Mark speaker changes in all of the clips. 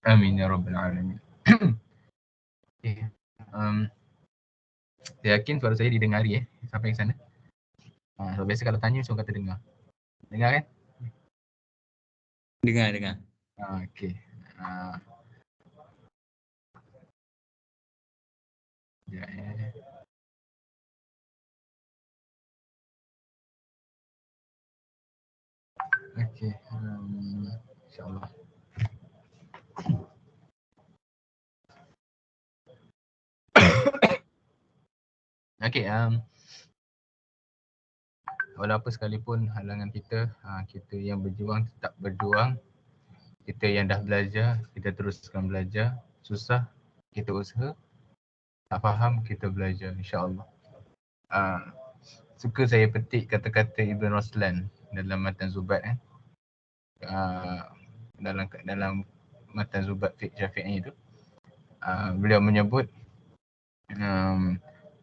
Speaker 1: Amin ya rabbal alamin. Okay. Saya yakin suara saya didengari sampai ke sana. So biasa kalau tanya so kata dengar. Dengar kan?
Speaker 2: Dengar.
Speaker 1: Okay. Sekejap Okay. InsyaAllah. Okay. Walau apa sekalipun halangan kita, kita yang berjuang tetap berjuang. Kita yang dah belajar, kita teruskan belajar. Susah, kita usaha. Tak faham, kita belajar insyaAllah. Suka saya petik kata-kata Ibn Roslan dalam Matan Zubat dalam Matan Zubat Fiqh Syafi'i itu. Beliau menyebut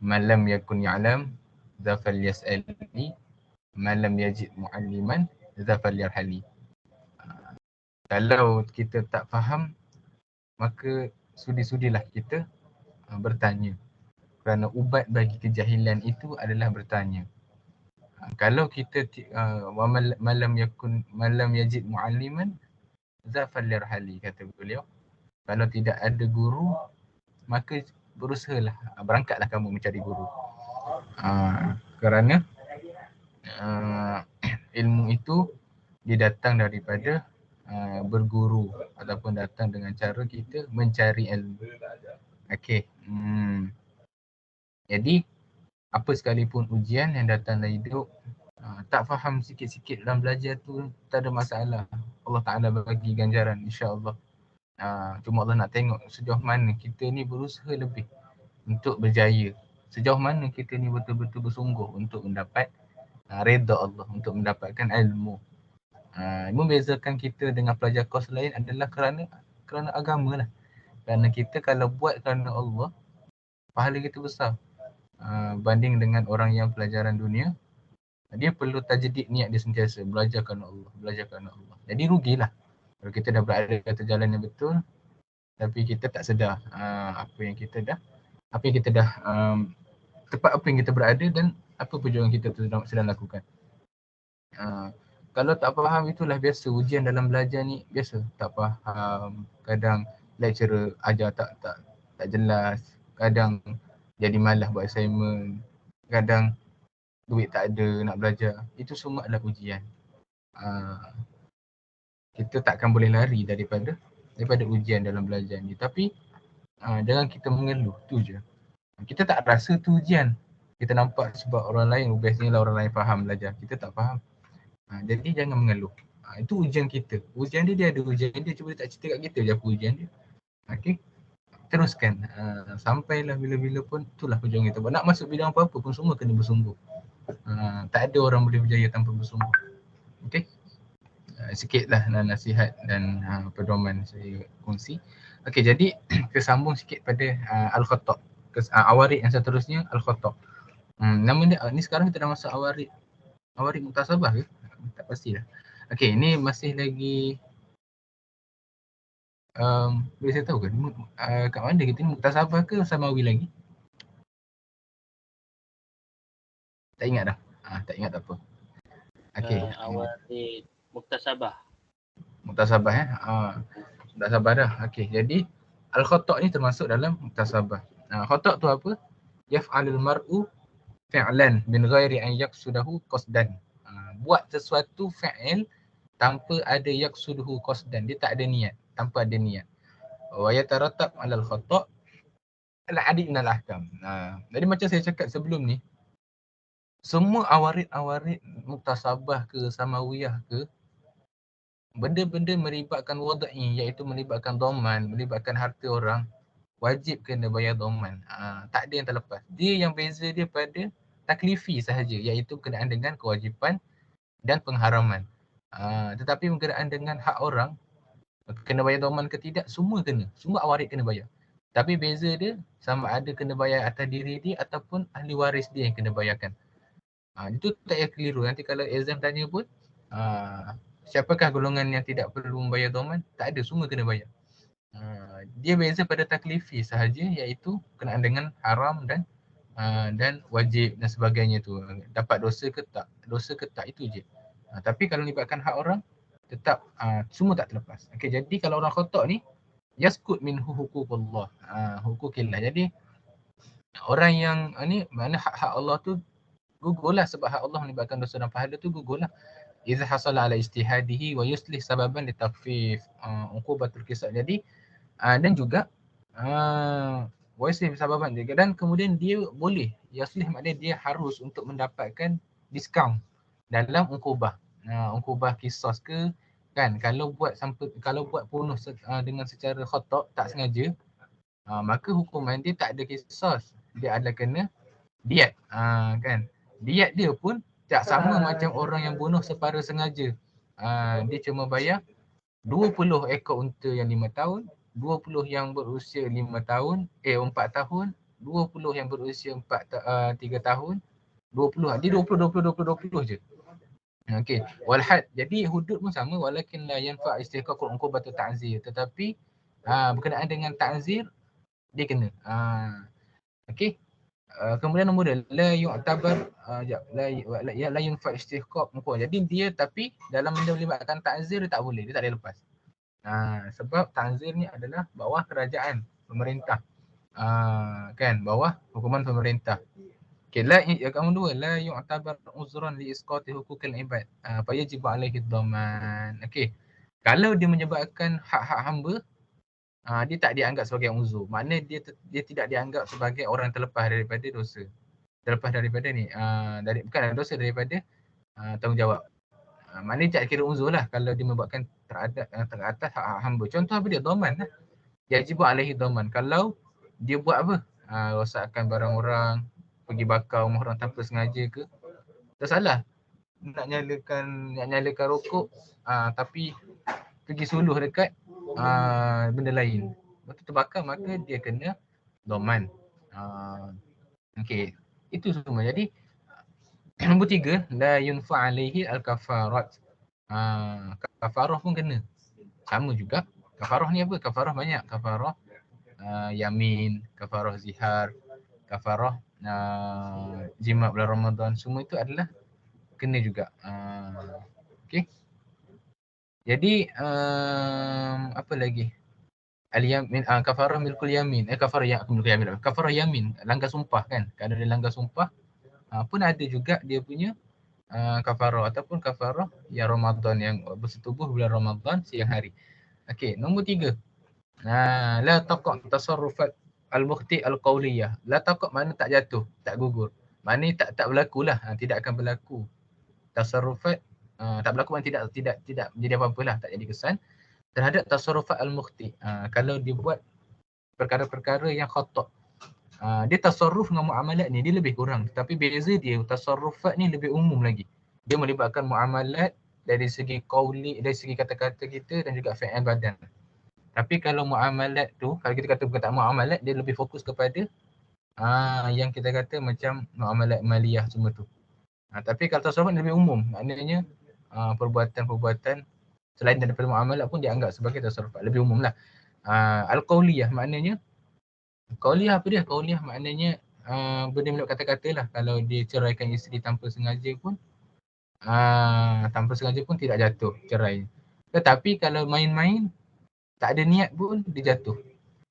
Speaker 1: malam yakun ya'lam zafal yas'alni malam yajid mu'alliman zafal yarhali. Kalau kita tak faham, maka sudi-sudilah kita bertanya. Kerana ubat bagi kejahilan itu adalah bertanya. Kalau kita malam yajid mu'alliman zafal yarhali, kata beliau. Kalau tidak ada guru, maka berusahalah, berangkatlah kamu mencari guru. Kerana ilmu itu dia datang daripada berguru ataupun datang dengan cara kita mencari ilmu. Okey. Jadi apa sekalipun ujian yang datang dalam hidup, tak faham sikit-sikit dalam belajar tu tak ada masalah. Allah Ta'ala bagi ganjaran insya-Allah. Cuma Allah nak tengok sejauh mana kita ni berusaha lebih untuk berjaya. Sejauh mana kita ni betul-betul bersungguh untuk mendapat redha Allah, untuk mendapatkan ilmu. Membezakan kita dengan pelajar kos lain adalah kerana agama lah. Kerana kita kalau buat kerana Allah, pahala kita besar. Banding dengan orang yang pelajaran dunia, dia perlu tajdid niat dia sentiasa belajar kerana Allah, belajar kerana Allah. Jadi rugilah kalau kita dah berada di atas jalan yang betul tapi kita tak sedar apa yang kita dah tepat apa yang kita berada dan apa perjuangan kita sedang lakukan. Kalau tak faham, itulah biasa ujian dalam belajar ni, biasa tak faham. Kadang lecturer ajar tak jelas, kadang jadi malas buat assignment, kadang duit tak ada nak belajar. Itu semua adalah ujian. Kita takkan boleh lari daripada ujian dalam belajar ni. Tapi jangan kita mengeluh, tu je. Kita tak rasa tu ujian. Kita nampak sebab orang lain, biasanya orang lain faham belajar, kita tak faham. Jadi jangan mengeluh. Itu ujian kita. Ujian dia ada ujian dia, cuba dia tak cerita kat kita je apa ujian dia. Okey. Teruskan. Sampailah bila-bila pun, itulah perjuangan kita. Nak masuk bidang apa-apa pun semua kena bersungguh. Tak ada orang boleh berjaya tanpa bersungguh. Okey. Sikitlah nasihat dan pedoman saya kongsi. Okey, jadi kita sambung sikit pada Al-Khatta'. Awarid yang seterusnya Al-Khatta'. Nama dia ni sekarang kita dah masuk Awarid Muktasabah ke? Tak pastilah. Okey, ini masih lagi boleh saya tahu ke kat mana kita ni, Muktasabah ke Samawi lagi? Tak ingat dah. Tak ingat tak apa. Okey.
Speaker 3: Awarid Muktasabah.
Speaker 1: Muktasabah Muktasabah dah. Okey, jadi Al-Khatta' ni termasuk dalam Muktasabah. Khata' tu apa? Yaf'alul mar'u fi'lan min ghairi an yaqsudahu qasdan. Buat sesuatu fa'il tanpa ada yaqsuduhu qasdan. Dia tak ada niat, tanpa ada niat. Wa yatarattab 'alal khata' al-'adid minal ahkam. Jadi macam saya cakap sebelum ni, semua awarid Muktasabah ke Samawiyah ke, benda-benda melibatkan wada'i, iaitu melibatkan dhaman, melibatkan harta orang, wajib kena bayar dhaman. Tak ada yang terlepas. Dia yang beza dia pada taklifi sahaja, iaitu berkenaan dengan kewajipan dan pengharaman. Tetapi berkenaan dengan hak orang, kena bayar dhaman ke tidak, semua kena. Semua awarid kena bayar. Tapi beza dia sama ada kena bayar atas diri dia ataupun ahli waris dia yang kena bayarkan. Itu tak payah keliru. Nanti kalau exam tanya pun, siapakah golongan yang tidak perlu membayar dhaman? Tak ada, semua kena bayar. Dia beza pada taklifi sahaja, iaitu berkenaan dengan haram dan wajib dan sebagainya tu. Dapat dosa ke tak? Dosa ke tak, itu je. Tapi kalau melibatkan hak orang, tetap semua tak terlepas. Okey, jadi kalau orang khotok ni yaskut minhu huququllah. Huquqillah. Jadi orang yang ni mana hak-hak Allah tu gugurlah, sebab hak Allah melibatkan dosa dan pahala tu gugurlah. Idza hasala ala ijtihadihi wa yuslih sababan li takhfif uqubatul kisah. Jadi dan juga wa yuslih sababan juga, dan kemudian dia boleh yuslih, maknanya dia harus untuk mendapatkan diskaun dalam uqubah. Uqubah kisos ke, kan, kalau buat bunuh dengan secara khata', tak sengaja, maka hukuman dia tak ada kisos, dia adalah kena diat. Kan, diat dia pun tak sama macam orang yang bunuh separa sengaja. Dia cuma bayar 20 ekor unta yang 5 tahun, 20 yang berusia 5 tahun, 4 tahun, 20 yang berusia 3 tahun, 20. Dia 20 je. Okey, wal had. Jadi hudud pun sama, walakin la yanfa istihqaqul uqubatu ta'zir, tetapi berkenaan dengan ta'zir dia kena. Okey. Kemudian nombor 2, la yu'tabar la yunfa istihqaq uqubah. Jadi dia, tapi dalam benda melibatkan ta'zir dia tak boleh, dia tak boleh lepas. Sebab ta'zir ni adalah bawah kerajaan, pemerintah. Kan, bawah hukuman pemerintah. Okay, nombor 2, la yu'tabar uzran li isqati huquqil ibad. Fayajib alaihi dhaman. Okey. Kalau dia menyebabkan hak-hak hamba, dia tak dianggap sebagai uzur. Maknanya dia tidak dianggap sebagai orang terlepas daripada dosa. Terlepas daripada ni, bukan dosa, daripada tanggungjawab. Maknanya tak kira uzur lah kalau dia membuatkan teratas hak-hak hamba. Contoh apa dia? Dhaman lah. Yajib alaihi dhaman. Kalau dia buat apa? Rosakkan barang orang, pergi bakar rumah orang tanpa sengaja ke, tak salah. Nak nyalakan rokok, tapi pergi suluh dekat benda lain, lepas tu terbakar, maka dia kena dhaman. Okey, itu semua. Jadi nombor 3, la yunfa alaihi al-kafarat. Kafarah pun kena. Sama juga. Kafarah ni apa? Kafarah banyak. Kafarah yamin, kafarah zihar, kafarah jima' bulan Ramadan, semua itu adalah kena juga. Okey. Jadi apa lagi? Al-yamin, kafarah milkul yamin. Kafarah yamin, langgar sumpah kan. Kalau dia langgar sumpah pun ada juga dia punya kafarah, ataupun kafarah yang Ramadan, yang bersetubuh bulan Ramadan siang hari. Okey, nombor 3. La taqa' tasarrufat al-mukhti al-qawliyah. La taqa' mana tak jatuh, tak gugur. Maknanya tak berlakulah, tidak akan berlaku. Tasarrufat tak berlaku, maknanya tidak menjadi apa-apalah, tak jadi kesan terhadap tasarrufat al-mukhti. Kalau dia buat perkara-perkara yang khata'. Dia tasarruf dengan muamalat ni dia lebih kurang, tapi beza dia tasarrufat ni lebih umum lagi. Dia melibatkan muamalat dari segi qauli, dari segi kata-kata kita dan juga fi'il badan. Tapi kalau muamalat tu, kalau kita kata perkataan muamalat, dia lebih fokus kepada yang kita kata macam muamalat maliyah semua tu. Tapi kalau tasarruf ni lebih umum, maknanya perbuatan-perbuatan selain daripada muamalat pun dianggap sebagai tasarruf, lebih umum lah. Al-qauliyah maknanya, qauliyah apa dia? Qauliyah maknanya benda meluk kata-kata lah. Kalau dia ceraikan isteri tanpa sengaja pun tidak jatuh cerai. Tetapi kalau main-main, tak ada niat pun dia jatuh.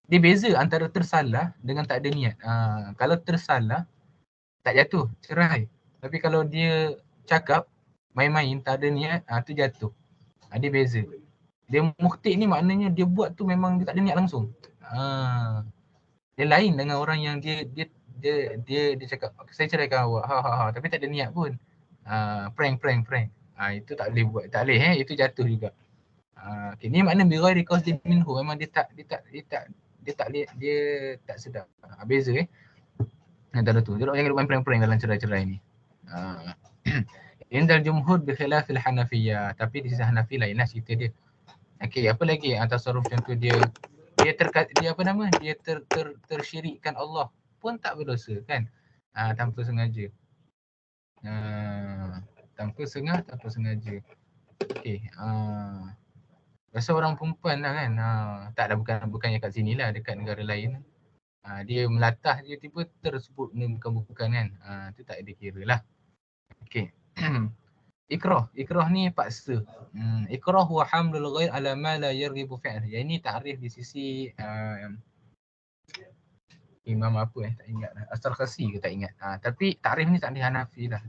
Speaker 1: Dia beza antara tersalah dengan tak ada niat. Kalau tersalah, tak jatuh cerai. Tapi kalau dia cakap main-main, tak ada niat, tu jatuh. Dia beza. Dia mukhti ni maknanya dia buat tu memang dia tak ada niat langsung. Dia lain dengan orang yang dia cakap saya ceraikan awak, tapi tak ada niat pun. Prank. Itu tak boleh buat. Tak boleh, itu jatuh juga. Okay, ni makna bi ghairi qasdin minhu, memang dia tak sedap. Beza antara tu. Jangan lupa prank dalam cerai-cerai ni. Indal jumhur bi khilafil Hanafiyah, tapi di sisi Hanafi lainlah cerita dia. Okey, apa lagi tasarruf contoh dia tersyirikkan Allah pun tak berdosa kan, tanpa sengaja. Tanpa sengaja. Okey, Rasa orang perempuan lah kan. Tak ada, bukannya kat sini lah, dekat negara lain. Dia melatah, dia tiba tersebut bukan kan. Tu tak ada kira lah. Okey. Ikrah ni paksa. Ikrah huwa hamlul ghair ala ma la yarghibu fi'l. Yang ini takrif di sisi Imam apa tak ingat lah. As-Sarkhasi ke tak ingat. Tapi takrif ni tak ada Hanafi lah.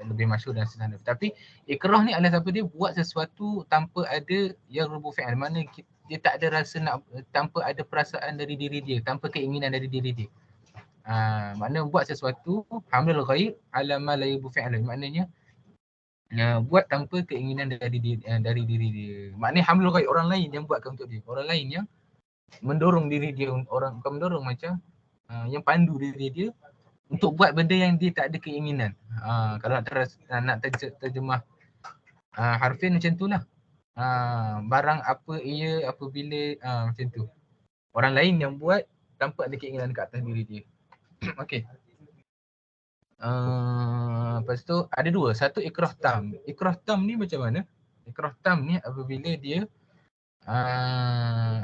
Speaker 1: Lebih masyhur dan sesana. Tapi ikrah ni adalah siapa dia buat sesuatu tanpa ada yang rubu fi'al. Mana dia tak ada rasa nak, tanpa ada perasaan dari diri dia, tanpa keinginan dari diri dia. Makna buat sesuatu hamlul ghaib ala ma la yubu fi'al. Maknanya buat tanpa keinginan dari diri dia. Maknanya hamlul ghaib, orang lain yang buatkan untuk dia. Orang lain yang mendorong diri dia, orang bukan mendorong, macam yang pandu diri dia untuk buat benda yang dia tak ada keinginan. Kalau nak terjemah harfiah macam tu lah. Barang apa ia, apabila, macam tu. Orang lain yang buat tanpa ada keinginan kat atas diri dia. Okey. Lepas tu ada dua. Satu ikrah tam. Ikrah tam ni macam mana? Ikrah tam ni apabila dia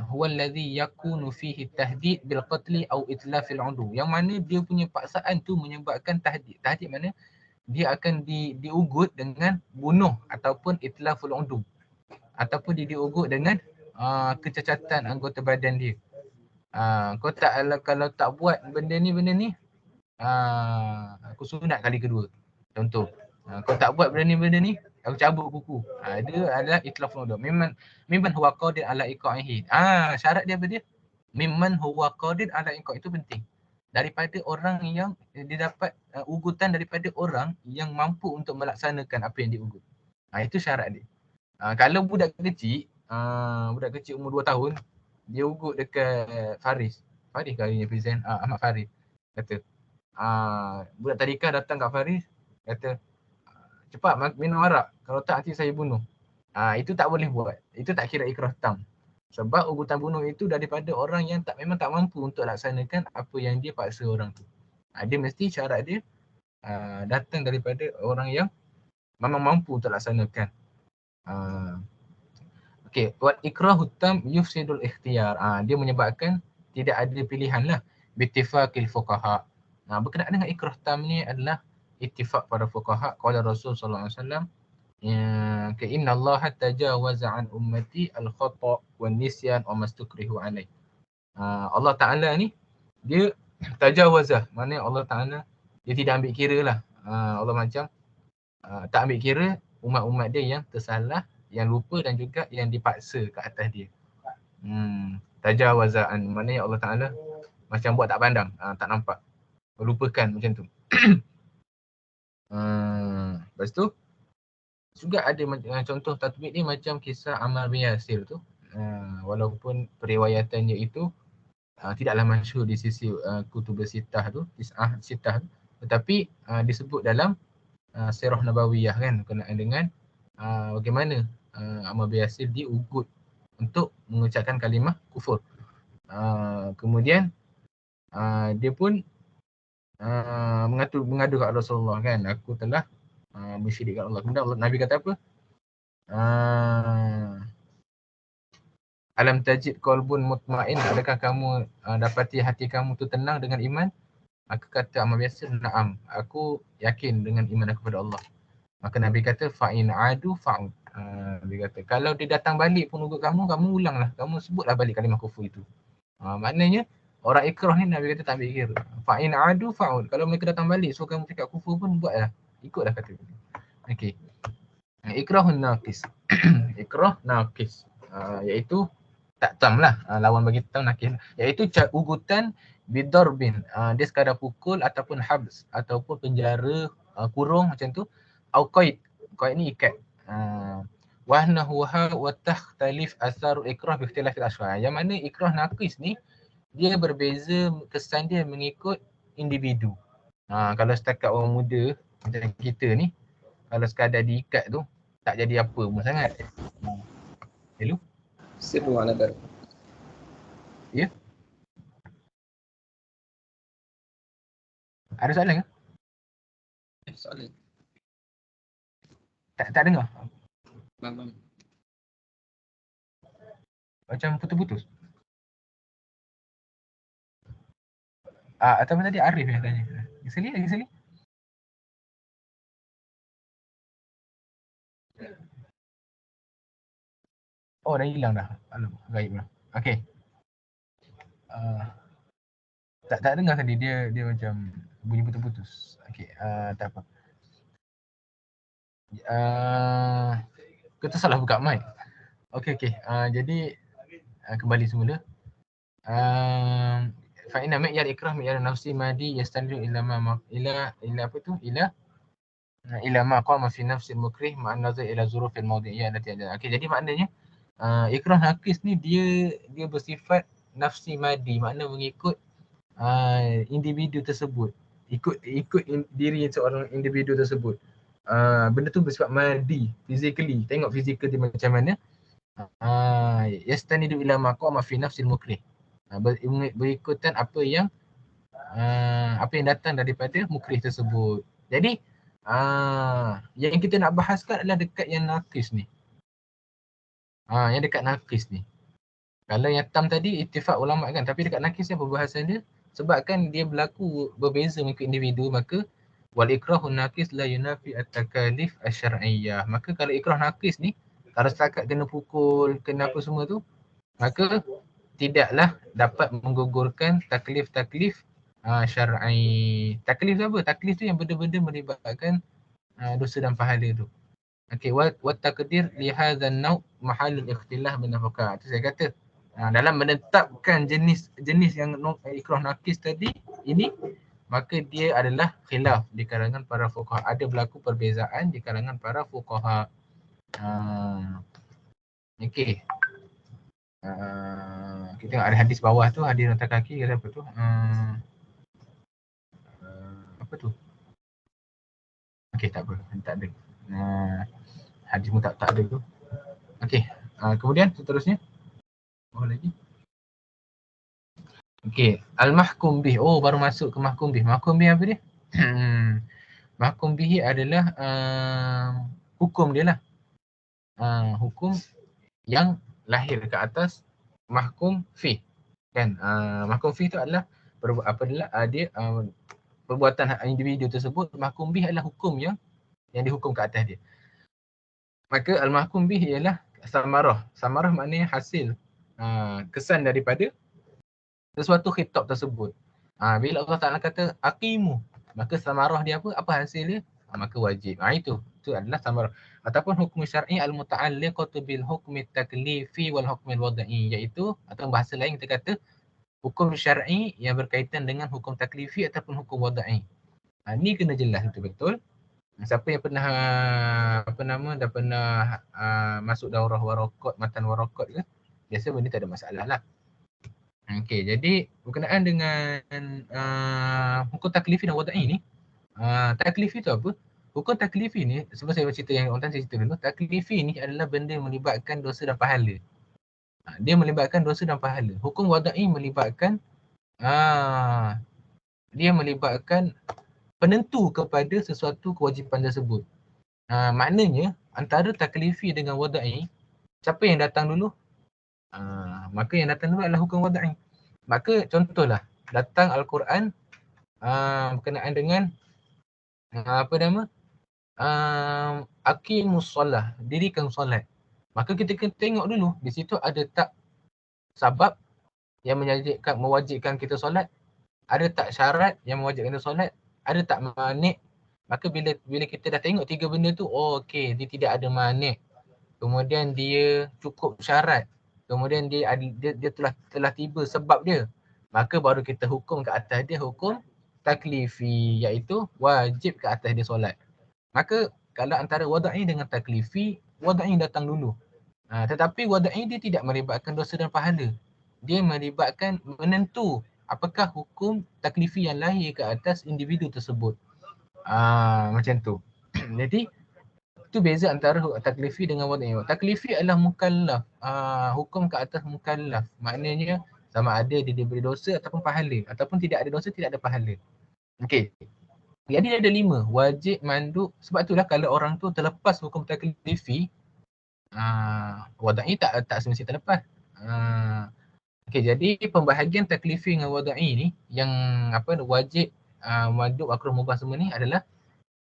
Speaker 1: huwa alladhi yakunu fihi tahdid bil qatli au itlafil udu. Yang mana dia punya paksaan tu menyebabkan tahdid. Tahdid mana? Dia akan diugut dengan bunuh ataupun itlaful udu. Ataupun dia diugut dengan kecacatan anggota badan dia. Kau tak, kalau tak buat benda ni, aku sunat kali kedua. Contoh. Kau tak buat benda ni, aku cabut kuku. Dia adalah itlaful udu. Mimman huwa qadir ala iqa'ihi. Syarat dia apa dia? Mimman huwa qadir ala iqa'. Itu penting. Daripada orang yang dia dapat ugutan daripada orang yang mampu untuk melaksanakan apa yang diugut. Itu syarat dia. Kalau budak kecil umur 2 tahun, dia ugut dekat Faris. Faris kali ni present, Ahmad Faris. Kata, budak tadika datang kat Faris, kata, cepat minum arak, kalau tak nanti saya bunuh. Itu tak boleh buat. Itu tak kira ikrah tam. Sebab ugutan bunuh itu daripada orang yang memang tak mampu untuk laksanakan apa yang dia paksa orang tu. Dia mesti syarat dia datang daripada orang yang memang mampu untuk laksanakan. Okey, buat ikrahu tam yufsidul ikhtiyar. Dia menyebabkan tidak ada pilihan lah. Bittifaqil fuqaha. Berkenaan dengan ikrah tam ni adalah ittifaq para fuqaha. Qala Rasul sallallahu alaihi wasallam, ka inna Allah tajawaza an ummati al-khata' wan nisyan wa mastukrihu alaih. Allah Taala ni dia tajawazah, maknanya Allah Taala dia tidak ambil kira lah. Allah macam tak ambil kira umat-umat dia yang tersalah, yang lupa dan juga yang dipaksa ke atas dia. Tajawazaan, maknanya Allah Taala macam buat tak pandang, tak nampak, lupakan macam tu. Lepas tu juga ada contoh tatbik ni macam kisah Ammar bin Yasir tu. Walaupun periwayatannya itu tidaklah masyhur di sisi kutub sitah tu, sitah tu, tetapi disebut dalam Sirah Nabawiyah kan, berkenaan dengan bagaimana Ammar bin Yasir diugut untuk mengucapkan kalimah kufur. Kemudian dia pun mengadu kepada Rasulullah kan, aku telah bersyirik kepada Allah. Kemudian Nabi kata apa? Alam tajid qalbun mutmain, adakah kamu dapati hati kamu tu tenang dengan iman? Maka kata Ammar bin Yasir, na'am, aku yakin dengan iman aku kepada Allah. Maka Nabi kata, fa'in adu fa'ud. Nabi kata, kalau dia datang balik pun ugut kamu ulanglah, kamu sebutlah balik kalimah kufur itu. Maknanya orang ikrah ni Nabi kata tak ambil kira. Fa'in adu fa'ud. Kalau mereka datang balik so kamu cakap kufur pun buatlah, ikutlah kata dia. Okey. Ikrahun naqis. Ikrah naqis, iaitu tak tam lah, lawan bagi tam nakis, iaitu ugutan bidarbin, dia sekadar pukul ataupun habs ataupun penjara, kurung macam tu, au qaid. Qaid ni ikat. Wa nahwaha wa takhtalif atharu ikrah bi ikhtilafil ashkhas. Yang mana ikrah naqis ni dia berbeza kesan dia mengikut individu. Kalau setakat orang muda macam kita ni, kalau sekadar diikat tu tak jadi apa pun sangat. Hello?
Speaker 2: Sirru ala dar.
Speaker 1: Ya? Ada soalan ke?
Speaker 2: Soalan.
Speaker 1: Tak dengar?
Speaker 2: Bang.
Speaker 1: macam putus-putus. Atau tadi Arif yang tanya. Lagi sekali. Oh, dah hilang dah. Alamak, gaib lah. Okey. Tak dengar tadi, dia macam bunyi putus-putus. Okey, tak apa. Kita salah buka mic. Okey. Jadi kembali semula. Fa inna mi'yar ikrah mi'yar nafsi madi yastandu ila ma ila apa tu? Ila ma qama fi nafsi mukrih ma'an nazar ila zurufil mawdi'iyah allati ada. Okey, jadi maknanya ikrah nakis ni dia bersifat nafsi madi, makna mengikut individu tersebut, ikut diri seorang individu tersebut. Benda tu bersifat madi, physically, tengok fizikal dia macam mana. Yastanidu ila ma qama fi nafsil mukrih, berikutan apa yang datang daripada mukrih tersebut. Jadi yang kita nak bahaskan adalah dekat yang nakis ni. Yang dekat nakis ni. Kalau yang tam tadi ittifaq ulama kan, tapi dekat nakis ni perbahasan dia sebabkan dia berlaku berbeza mengikut individu, maka wal ikrahu nakis la yunafi at-takalif asy-syar'iyyah. Maka kalau ikrah nakis ni, kalau setakat kena pukul, kena apa semua tu, maka tidaklah dapat menggugurkan taklif-taklif syar'i. Taklif tu apa? Taklif tu yang benda-benda melibatkan dosa dan pahala tu. Okey, wa taqdir li hadzal nau' mahallul ikhtilaf bin fuqaha. Tu saya kata dalam menetapkan jenis yang ikrah nakis tadi ini, maka dia adalah khilaf di kalangan para fuqaha. Ada berlaku perbezaan di kalangan para fuqaha. Okey. Kita tengok ada hadis bawah tu, hadis atas kaki kata apa tu? Apa tu? Okey, tak apa, tak ada. Hadis pun tak ada tu. Okey, kemudian seterusnya. Oh lagi. Okey, al-mahkum bih. Oh, baru masuk ke mahkum bih. Mahkum bih apa dia? Mahkum bih adalah hukum dia lah. Hukum yang lahir ke atas mahkum fi. Kan? Mahkum fi tu adalah dia perbuatan individu tersebut. Mahkum bih adalah hukum yang dihukum ke atas dia. Maka al-mahkum bih ialah samarah. Samarah maknanya hasil, kesan daripada sesuatu khitab tersebut. Bila Allah Ta'ala kata aqimu, maka samarah dia apa? Apa hasil dia? Maka wajib. Itu adalah samarah. Ataupun hukum syar'i al-muta'alliqatu bil hukmi taklifi wal hukmi al-wada'i, iaitu atau bahasa lain kita kata hukum syar'i yang berkaitan dengan hukum taklifi ataupun hukum wada'i. Ni kena jelas betul-betul. Siapa yang pernah dah pernah masuk daurah waraqat, matan waraqat ke, biasa benda tak ada masalah lah. Okey, jadi berkenaan dengan hukum taklifi dan wada'i ni, taklifi tu apa? Hukum taklifi ni, sebelum saya cerita yang orang saya cerita dulu, taklifi ni adalah benda yang melibatkan dosa dan pahala. Dia melibatkan dosa dan pahala. Hukum wada'i melibatkan dia melibatkan penentu kepada sesuatu kewajipan tersebut. Maknanya antara taklifi dengan wada'i, siapa yang datang dulu? Maka yang datang dulu adalah hukum wada'i. Maka contohlah datang Al-Quran berkenaan dengan aqimus solah, dirikan solat. Maka kita kena tengok dulu di situ ada tak sabab yang mewajibkan kita solat, ada tak syarat yang mewajibkan kita solat, ada tak manik. Maka bila kita dah tengok tiga benda tu, okey, dia tidak ada manik, kemudian dia cukup syarat, kemudian dia telah tiba sebab dia, maka baru kita hukum ke atas dia hukum taklifi, iaitu wajib ke atas dia solat. Maka kalau antara wada'i dengan taklifi, wada'i datang dulu. Tetapi wada'i dia tidak melibatkan dosa dan pahala. Dia melibatkan menentu apakah hukum taklifi yang lahir ke atas individu tersebut. Macam tu. Jadi itu beza antara taklifi dengan wada'i. Taklifi adalah mukallaf, hukum ke atas mukallaf. Maknanya sama ada dia diberi dosa ataupun pahala, ataupun tidak ada dosa, tidak ada pahala. Okey. Jadi ada 5, wajib, mandub. Sebab itulah kalau orang tu terlepas hukum taklifi, wada'i tak semestinya terlepas. Okey, jadi pembahagian taklifi dengan wada'i ni yang wajib, mandub, makruh, mubah semua ni adalah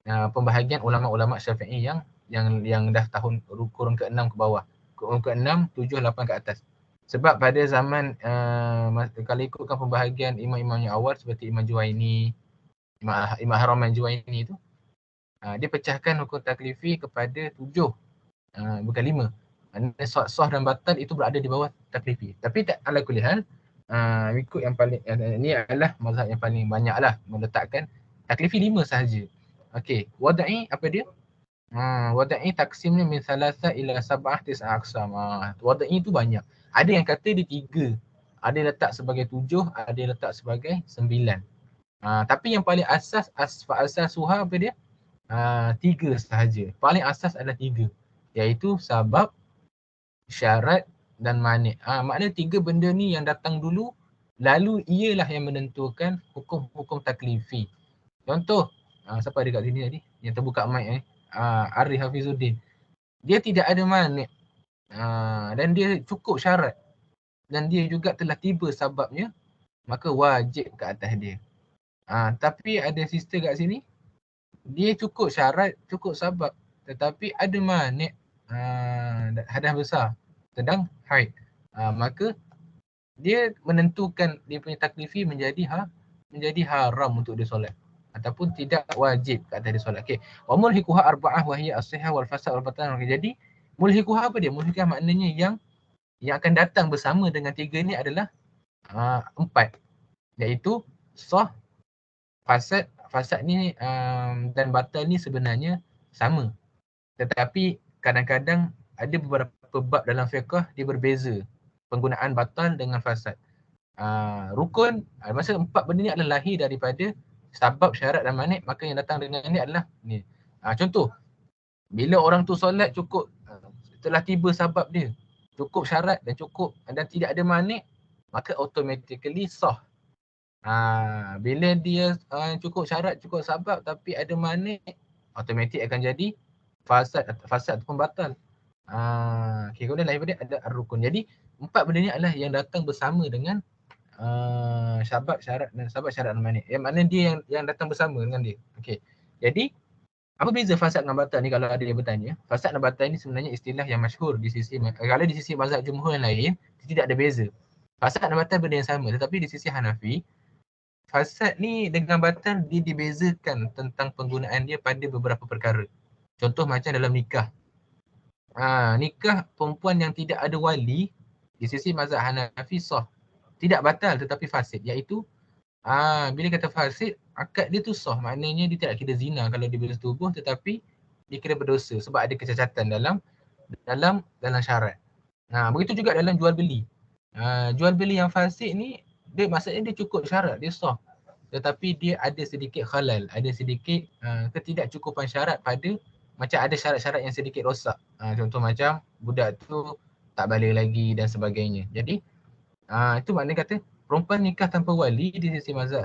Speaker 1: pembahagian ulama-ulama Syafi'i yang dah tahun kurun ke-6 ke bawah. Kurun ke-6, 7, 8 ke atas. Sebab pada zaman kalau ikutkan pembahagian imam-imam yang awal seperti Imam Juwaini, Imam Haramain Juwaini tu, dia pecahkan hukum taklifi kepada 7, bukan 5. Maknanya sah dan batal itu berada di bawah taklifi. Tapi ala kulli hal, ikut yang paling ni adalah mazhab yang paling banyak lah meletakkan taklifi 5 sahaja. Okey, wada'i apa dia? Wada'i taksimnya min salasa ila sab'ah tis'a aqsam. Wada'i tu banyak. Ada yang kata dia 3. Ada yang letak sebagai 7, ada yang letak sebagai 9. Tapi yang paling asas suha apa dia? 3 sahaja. Paling asas adalah 3. Iaitu sabab, syarat dan mani'. Maknanya 3 benda ni yang datang dulu, lalu ialah yang menentukan hukum-hukum taklifi. Contoh, siapa ada kat sini tadi yang terbuka mic ni? Arif Hafizuddin. Dia tidak ada mani'. Dan dia cukup syarat. Dan dia juga telah tiba sababnya, maka wajib ke atas dia. Tapi ada sister kat sini, dia cukup syarat, cukup sabab, tetapi ada mani', hadas besar, sedang haid. Maka dia menentukan dia punya taklifi menjadi haram untuk dia solat ataupun tidak wajib ke atas dia solat. Okey. Wa mulhiquha arba'ah wa hiya as-sihah wal fasad wal batan. Jadi mulhiquha apa dia? Mulhiquha maknanya yang akan datang bersama dengan 3 ni adalah 4, iaitu sah, fasad. Fasad ni dan batal ni sebenarnya sama. Tetapi kadang-kadang ada beberapa bab dalam fiqh dia berbeza penggunaan batal dengan fasad. Rukun, masa 4 benda ni adalah lahir daripada sabab, syarat dan mani', maka yang datang dengan ni adalah ni. Contoh, bila orang tu solat cukup, telah tiba sabab dia, cukup syarat dan tidak ada mani', maka automatically sah. Bila dia cukup syarat, cukup sabab tapi ada mani', automatik akan jadi fasad ataupun batal. Okay, kemudian lain pada ada ar-rukun. Jadi 4 benda ni adalah yang datang bersama dengan sabab, syarat dan mani'. Yang mana dia yang datang bersama dengan dia. Okey. Jadi apa beza fasad dengan batal ni kalau ada yang bertanya? Fasad dan batal ni sebenarnya istilah yang masyhur di sisi, kalau di sisi mazhab jumhur yang lain tidak ada beza. Fasad dan batal benda yang sama, tetapi di sisi Hanafi, fasad ni dengan batal dia dibezakan tentang penggunaan dia pada beberapa perkara. Contoh macam dalam nikah. Nikah perempuan yang tidak ada wali di sisi mazhab Hanafi sah. Tidak batal tetapi fasid, iaitu bila kata fasid, akad dia tu sah. Maknanya dia tidak kira zina kalau dia bersetubuh, tetapi dia kira berdosa sebab ada kecacatan dalam syarat. Begitu juga dalam jual beli. Jual beli yang fasid ni, dia maksudnya dia cukup syarat, dia sah. Tetapi dia ada sedikit khalal, ada sedikit ketidakcukupan syarat pada, macam ada syarat-syarat yang sedikit rosak. Contoh macam budak tu tak balik lagi dan sebagainya. Jadi itu maknanya kata perempuan nikah tanpa wali di sisi mazhab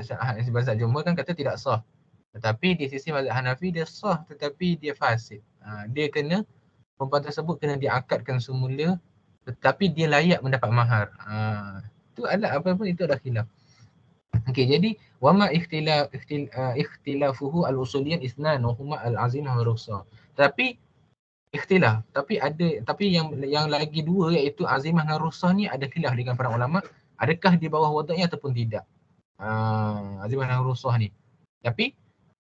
Speaker 1: jumhur kan kata tidak sah. Tetapi di sisi mazhab Hanafi dia sah tetapi dia fasid. Perempuan tersebut kena diakadkan semula tetapi dia layak mendapat mahar. Itu adalah apa pun itu adalah khilaf. Okey, jadi wama ikhtilafuhu al-usuliyan isnan wa huma al-azimah wa rukhsah. Tapi ikhtilaf, tapi yang lagi dua iaitu azimah dan rukhsah ni ada khilaf dengan para ulama, adakah di bawah wada'i ataupun tidak. Azimah dan rukhsah ni. Tapi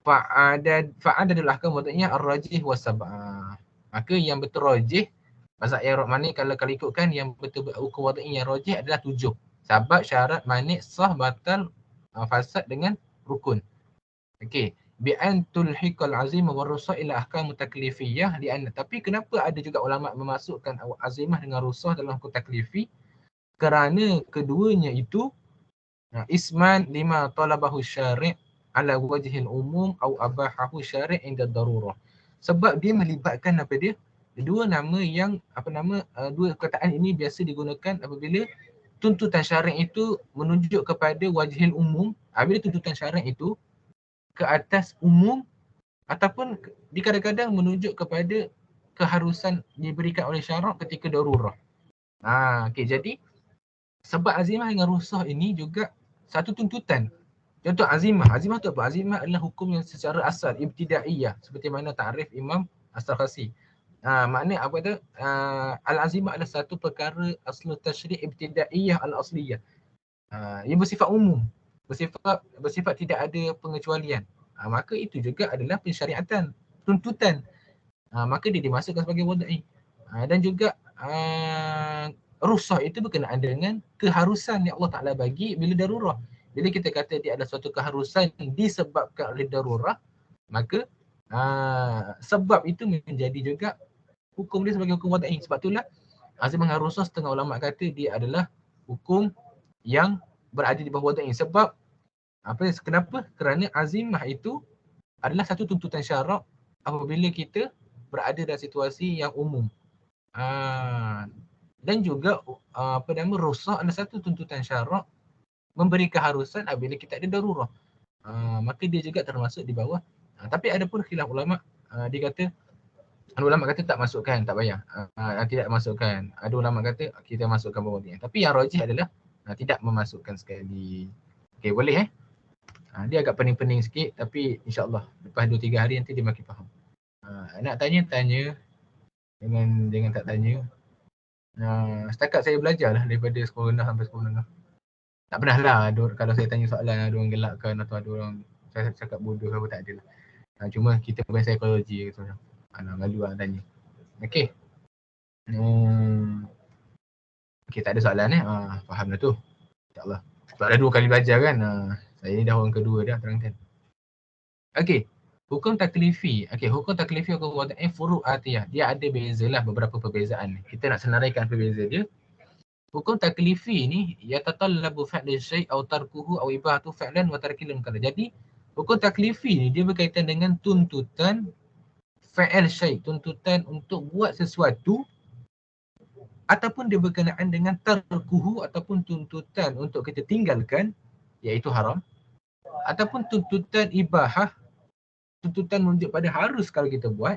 Speaker 1: fa'adadul ahkam wada'iyah ar-rajih wa sab'ah. Maka yang betul rajih, mazhab yang mani kalau ikutkan yang betul hukum wada'i yang rajih adalah 7. Sabab, syarat, mani', sah, batal, fasad dengan rukun. Okey, bi an tulhiqal azimah war rukhsah ila ahkam taklifiyah tapi kenapa ada juga ulama memasukkan azimah dengan rukhsah dalam hukum taklifi? Kerana keduanya itu isman lima talabahu syari' ala wajhil umum atau abahahu syari' inda darurah. Sebab dia melibatkan apa dia? Dua nama yang dua perkataan ini biasa digunakan apabila tuntutan syari' itu menunjuk kepada wajhil umum. Bila tuntutan syari' itu ke atas umum ataupun kadang-kadang menunjuk kepada keharusan diberikan oleh syarak ketika darurah. Okey, jadi sebab azimah dengan rukhsah ini juga satu tuntutan. Contoh azimah. Azimah tu apa? Azimah adalah hukum yang secara asal ibtidaiyah seperti mana takrif Imam As-Sarkhasi. Makna apa tu? Al-azimah adalah satu perkara aslu tasyri' ibtidaiyah al-asliyah. Ia bersifat umum. Bersifat tidak ada pengecualian. Maka itu juga adalah pensyariatan, tuntutan. Maka dia dimasukkan sebagai wadai. Dan juga rukhsah itu berkenaan dengan keharusan yang Allah Ta'ala bagi bila darurah. Bila kita kata dia adalah suatu keharusan disebabkan oleh darurah, maka sebab itu menjadi juga hukum dia sebagai hukum wadai. Sebab itulah azimah dengan rukhsah setengah ulama kata dia adalah hukum yang berada di bawah wadai. Sebab kenapa? Kerana azimah itu adalah satu tuntutan syarak apabila kita berada dalam situasi yang umum. Dan juga rukhsah adalah satu tuntutan syarak memberi keharusan apabila kita ada darurah. Maka dia juga termasuk di bawah. Tapi ada pun khilaf ulama, dia kata ada ulama kata tak masukkan, tak payah. Tidak masukkan. Ada ulama kata kita masukkan bawah dia. Tapi yang rajih adalah tidak memasukkan sekali. Okey, boleh dia agak pening-pening sikit tapi insya-Allah lepas 2-3 hari nanti dia makin faham. Nak tanya dengan tak tanya. Setakat saya belajar lah daripada sekolah rendah sampai sekolah menengah. Tak pernah lah kalau saya tanya soalan ada orang gelakkan atau ada orang saya cakap bodoh apa, tak ada lah. Cuma kita bukan psikologi gitu. Malu lah tanya. Okey. Okey, tak ada soalan faham dah tu. InsyaAllah. Sebab dah 2 kali belajar kan. Saya ni dah orang kedua dah terangkan. Okey. Hukum taklifi. Okey, hukum taklifi hukum wadai furu'atiyah. Dia ada bezalah beberapa perbezaan. Kita nak senaraikan perbeza dia. Hukum taklifi ni yatatallabu fa'li syai' aw tarkuhu aw ibahatu fa'lan wa tarkil munkar. Jadi hukum taklifi ni dia berkaitan dengan tuntutan fa'il syai', tuntutan untuk buat sesuatu ataupun dia berkenaan dengan tarkuhu ataupun tuntutan untuk kita tinggalkan iaitu haram ataupun tuntutan ibahah, tuntutan menunjuk pada harus kalau kita buat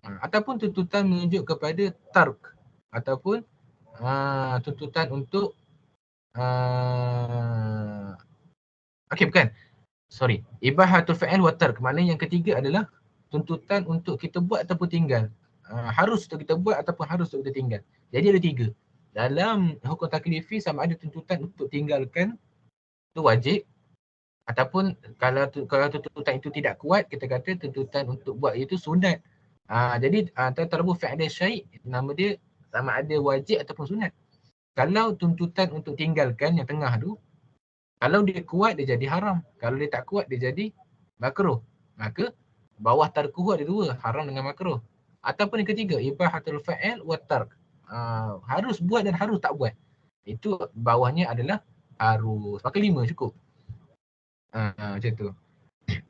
Speaker 1: ataupun tuntutan menunjuk kepada tark ataupun tuntutan untuk bukan. Sorry. Ibahatul fa'il wa tark. Maknanya yang ketiga adalah tuntutan untuk kita buat ataupun tinggal. Harus untuk kita buat ataupun harus untuk kita tinggal. Jadi ada 3. Dalam hukum taklifi sama ada tuntutan untuk tinggalkan itu wajib ataupun kalau tuntutan itu tidak kuat kita kata tuntutan untuk buat itu sunat. Jadi terlalu fa'il syai' nama dia sama ada wajib ataupun sunat. Kalau tuntutan untuk tinggalkan yang tengah tu, kalau dia kuat dia jadi haram. Kalau dia tak kuat dia jadi makruh. Maka bawah tarkuh ada 2, haram dengan makruh. Ataupun yang ketiga, ibahatul fa'il wa tark. Harus buat dan harus tak buat. Itu bawahnya adalah harus. Maka 5 cukup. Macam tu.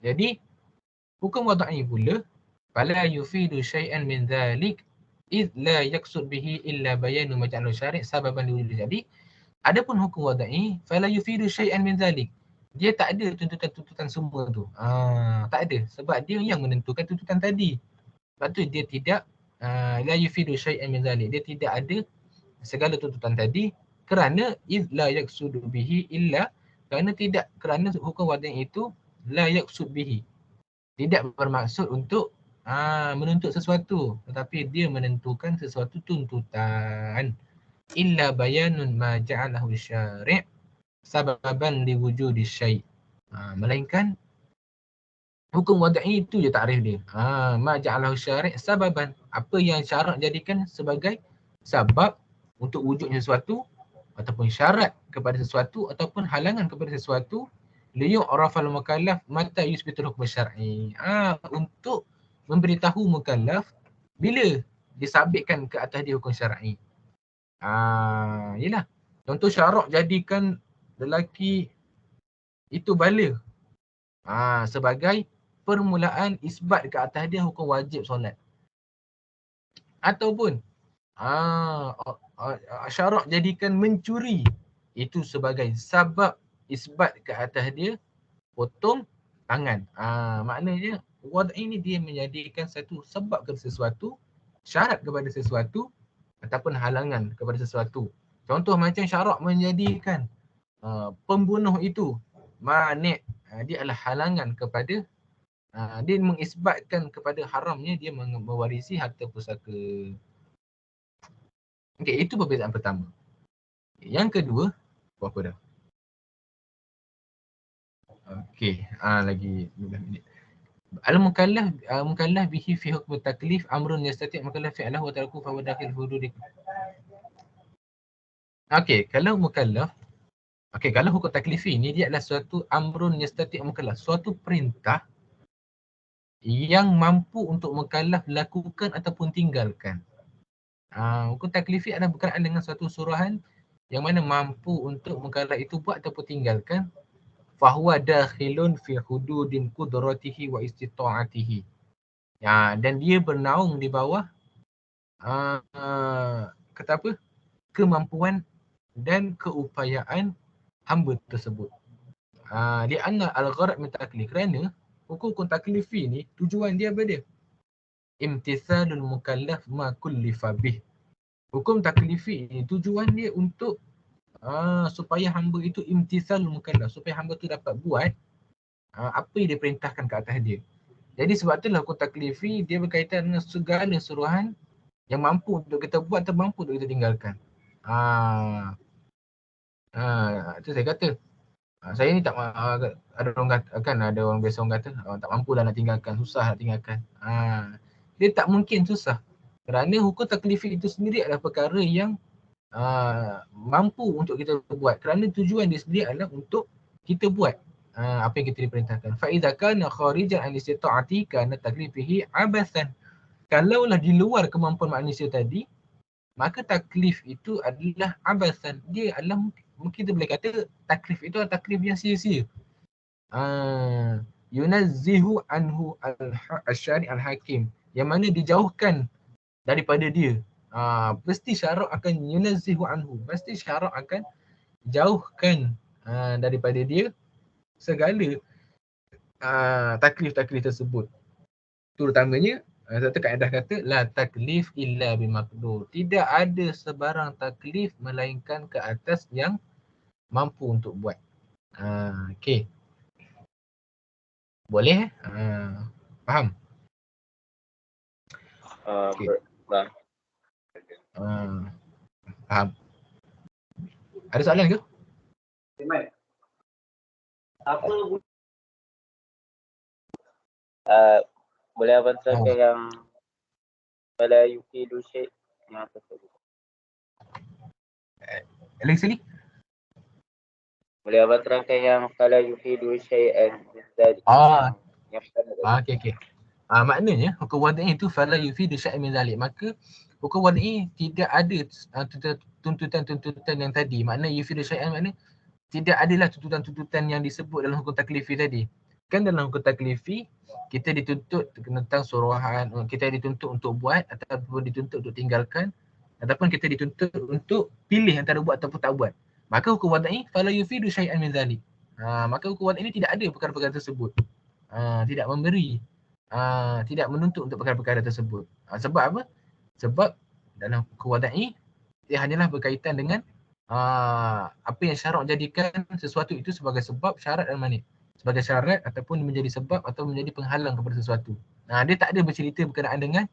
Speaker 1: Jadi hukum wadai pula fala yufidu syai'an min dhalik id la yaqsud bihi illa bayanu maj'al syari' sababan liwujud. Jadi adapun hukum wadai fala yufidu syai'an min dhalik, dia tak ada tuntutan-tuntutan semua tu. Tak ada sebab dia yang menentukan tuntutan tadi. Sebab tu dia tidak la yufidu syai'an min dhalik, dia tidak ada segala tuntutan tadi kerana id la yaqsud bihi illa, kerana hukum wadai itu la yaqsud bihi, tidak bermaksud untuk menuntut sesuatu, tetapi dia menentukan sesuatu tuntutan. Illa bayanun ma ja'alahu syari' sababan liwujudi syai'. Melainkan hukum wadai itu je takrif dia. Ma ja'alahu syari' sababan, apa yang syarak jadikan sebagai sebab untuk wujudnya sesuatu ataupun syarat kepada sesuatu ataupun halangan kepada sesuatu liyu'rafal mukallaf mata yusbitul hukm syar'i. Untuk memberitahu mukallaf bila disabitkan ke atas dia hukum syar'i. Yalah. Contoh syarak jadikan lelaki itu baligh. Sebagai permulaan isbat ke atas dia hukum wajib solat. Ataupun syarak jadikan mencuri itu sebagai sebab isbat ke atas dia potong tangan. Maknanya wadai ini dia menjadikan satu sebab kepada sesuatu, syarat kepada sesuatu ataupun halangan kepada sesuatu. Contoh macam syarak menjadikan pembunuh itu mani', dia adalah halangan kepada dia mengisbatkan kepada haramnya dia mewarisi harta pusaka. Okey, itu perbezaan pertama. Yang kedua, berapa dah? Okey, lagi 15 minit. Al-mukallaf bihi fi hukm taklif amrun yastati' mukallaf fi'lahu wa tarku fa huwa dakhil hudud. Okey, kalau mukallaf, kalau hukum taklifi ni dia adalah suatu amrun yastati' mukallaf, suatu perintah yang mampu untuk mukallaf lakukan ataupun tinggalkan. Hukum taklifi adalah berkenaan dengan suatu suruhan yang mana mampu untuk mukallaf itu buat ataupun tinggalkan. Fahuwa dakhilun fi hududin qudratihi wa istita'atihi. Dan dia bernaung di bawah kata apa? Kemampuan dan keupayaan hamba tersebut. Dia anna al-gharad min taklif, kerana hukum taklifi ni tujuan dia apa dia? Imtithalul mukallaf ma kullifa bih. Hukum taklifi ni tujuan dia untuk supaya hamba itu imtithalul mukallaf, supaya hamba tu dapat buat apa yang diperintahkan ke atas dia. Jadi sebab itulah hukum taklifi dia berkaitan dengan segala suruhan yang mampu untuk kita buat atau mampu untuk kita tinggalkan. Itu saya kata. Saya ni tak ada orang kata, kan ada orang biasa orang kata tak mampulah nak tinggalkan, susah nak tinggalkan. Dia tak mungkin susah. Kerana hukum taklifi itu sendiri adalah perkara yang mampu untuk kita buat. Kerana tujuan dia sendiri adalah untuk kita buat apa yang kita diperintahkan. Fa idza kana kharijan an istita'ati kana taklifihi abathan. Kalaulah di luar kemampuan manusia tadi, maka taklif itu adalah abathan. Dia adalah, mungkin kita boleh kata taklif itu adalah taklif yang sia-sia. Yunazzihu anhu al-syari' al-hakim, yang mana dijauhkan daripada dia. Pasti syarak akan yunazzihu anhu, pasti syarak akan jauhkan daripada dia segala taklif-taklif tersebut. Terutamanya satu kaedah kata la taklif illa bimaqdur. Tidak ada sebarang taklif melainkan ke atas yang mampu untuk buat. Okey. Boleh? Faham? Okay. Faham. Ada soalan ke?
Speaker 3: Apa
Speaker 2: Boleh abang terangkan yang pada yufidu syai' yang apa tu?
Speaker 1: Lagi sekali?
Speaker 2: Boleh abang terangkan yang fala yufidu syai'an dari yang pertama tadi.
Speaker 1: Okey. Maknanya hukum wada'i itu fala yufidu syai'an min zalik. Maka hukum wada'i tidak ada tuntutan-tuntutan yang tadi. Makna yufidu syai'an makna tidak adalah tuntutan-tuntutan yang disebut dalam hukum taklifi tadi. Kan dalam hukum taklifi kita dituntut tentang suruhan, kita dituntut untuk buat ataupun dituntut untuk tinggalkan, ataupun kita dituntut untuk pilih antara buat ataupun tak buat. Maka hukum wada'i fala yufidu syai'an min zalik. Maka hukum wada'i ini tidak ada perkara-perkara tersebut. Tidak memberi, tidak menuntut untuk perkara-perkara tersebut. Sebab apa? Sebab dalam hukum wada'i dia hanyalah berkaitan dengan apa yang syarak jadikan sesuatu itu sebagai sebab, syarat dan mani'. Sebagai syarat ataupun menjadi sebab atau menjadi penghalang kepada sesuatu. Dia tak ada bercerita berkenaan dengan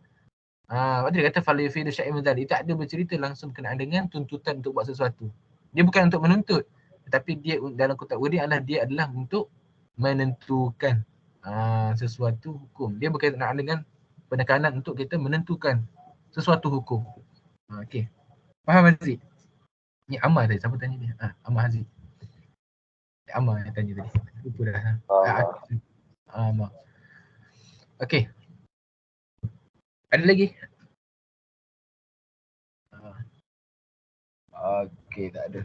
Speaker 1: waktu dia kata fala yufidu syai'an min dzalik, tak ada bercerita langsung berkenaan dengan tuntutan untuk buat sesuatu. Dia bukan untuk menuntut, tetapi dia dalam kotak wadi dia adalah untuk menentukan sesuatu hukum. Dia berkaitan dengan penekanan untuk kita menentukan sesuatu hukum. Okey. Faham Haziq? Ni Ammar tadi, siapa tanya dia? Ammar Haziq. Ammar yang tanya tadi. Lupa dah. Ammar. Okey. Ada lagi? Okey, tak ada.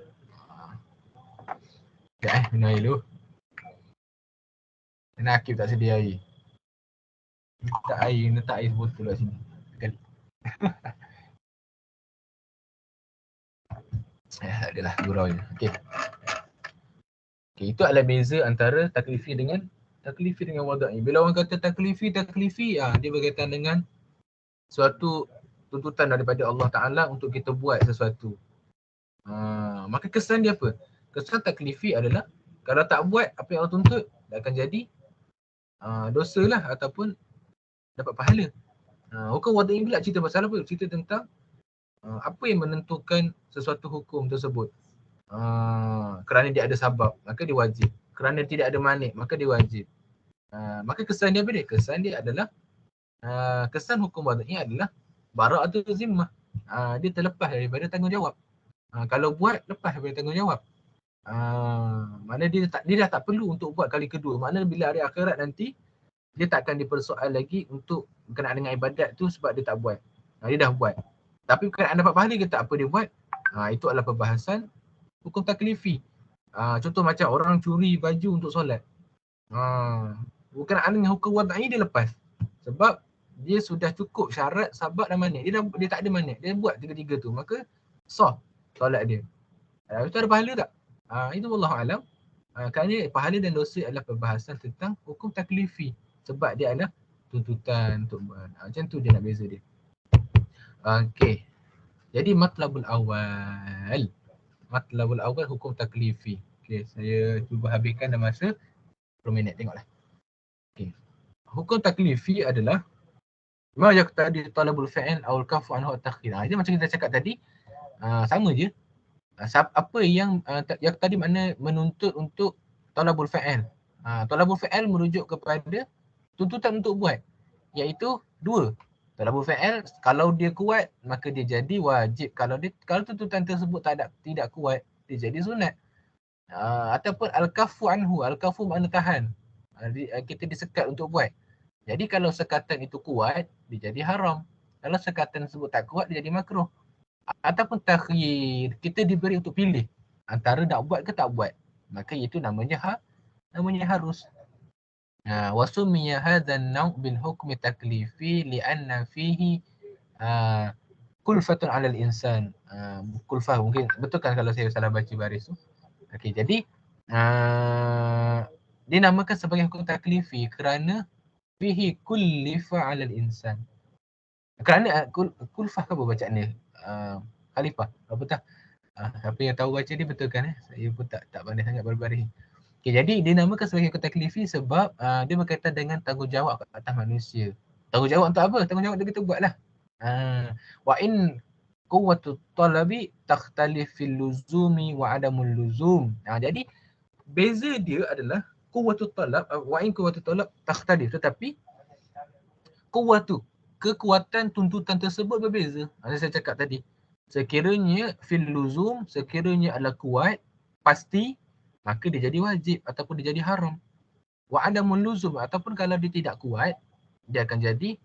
Speaker 1: Sekejap minum air dulu. Kena Akif tak sedia air. Letak air sebotol kat sini. Sekali. Tak adalah, gurau je. Okey. Itu adalah beza antara taklifi dengan wada'i. Bila orang kata taklifi, dia berkaitan dengan suatu tuntutan daripada Allah Ta'ala untuk kita buat sesuatu. Maka kesan dia apa? Kesan taklifi adalah kalau tak buat apa yang Allah tuntut, tak akan jadi dosa lah ataupun dapat pahala. Hukum wad'i pula cerita pasal apa? Cerita tentang apa yang menentukan sesuatu hukum tersebut. Kerana dia ada sabab, maka dia wajib. Kerana tidak ada manik, maka dia wajib. Maka kesan dia apa dia? Kesan dia adalah kesan hukum wad'i adalah bara'atul zimmah. Dia terlepas daripada tanggungjawab. Kalau buat, lepas daripada tanggungjawab. Maknanya dia dah tak perlu untuk buat kali kedua. Maknanya bila hari akhirat nanti, dia tak akan dipersoal lagi untuk berkenaan dengan ibadat tu sebab dia tak buat. Dia dah buat. Tapi berkenaan dapat pahala ke tak apa dia buat, itu adalah perbahasan hukum taklifi. Contoh macam orang curi baju untuk solat. Berkenaan dengan hukum wad'i dia lepas. Sebab dia sudah cukup syarat sabab dan manik. Dia tak ada manik. Dia buat tiga-tiga tu. Maka sah solat dia. Itu ada pahala tak? Itu wallahualam. Kerana pahala dan dosa adalah perbahasan tentang hukum taklifi. Sebab dia adalah tuntutan untuk buat. Macam tu dia nak beza dia. Okey. Jadi matlabul awal. Matlabul awal hukum taklifi. Okey, saya cuba habiskan dalam masa 10 minit. Tengoklah. Okey. Hukum taklifi adalah ma yaqtadi talabul fi'l aw al-kafu anhu at-takhir. Dia macam kita cakap tadi, sama je. Apa yang tadi makna menuntut untuk talabul fi'l. Talabul fi'l merujuk kepada tuntutan untuk buat, iaitu dua. Talabul fi'l, kalau dia kuat maka dia jadi wajib. Kalau tuntutan tersebut tidak kuat, dia jadi sunat. Ataupun al-kafu anhu, al-kafu makna tahan. Kita disekat untuk buat. Jadi kalau sekatan itu kuat, dia jadi haram. Kalau sekatan tersebut tak kuat, dia jadi makruh. Ataupun takhyir, kita diberi untuk pilih antara nak buat ke tak buat. Maka itu namanya harus. Wasummiya hadzal naw' bil hukmi taklifi li'anna fihi kulfatun 'alal insan. Kulfah mungkin betul kan kalau saya salah baca baris tu. Okey, jadi dinamakan sebagai hukum taklifi kerana fihi kullifa 'alal insan. Kerana kulfah ke apa bacaan dia? Khalifah, apa tak? Siapa yang tahu baca dia betul kan? Saya pun tak pandai sangat berbaris. Okay, jadi dinamakan sebagai hukum taklifi sebab dia berkaitan dengan tanggungjawab atas manusia. Tanggungjawab untuk apa? Tanggungjawab untuk kita buatlah. Wa in quwwatu talabi takhtalif fil luzumi wa adamul luzum. Jadi beza dia adalah quwwatu talab, wa in quwwatu talab takhtalif, tetapi kekuatan tuntutan tersebut berbeza. Saya cakap tadi. Sekiranya fil luzum, sekiranya adalah kuat, pasti, maka dia jadi wajib ataupun dia jadi haram. Wa adamul luzum, ataupun kalau dia tidak kuat, dia akan jadi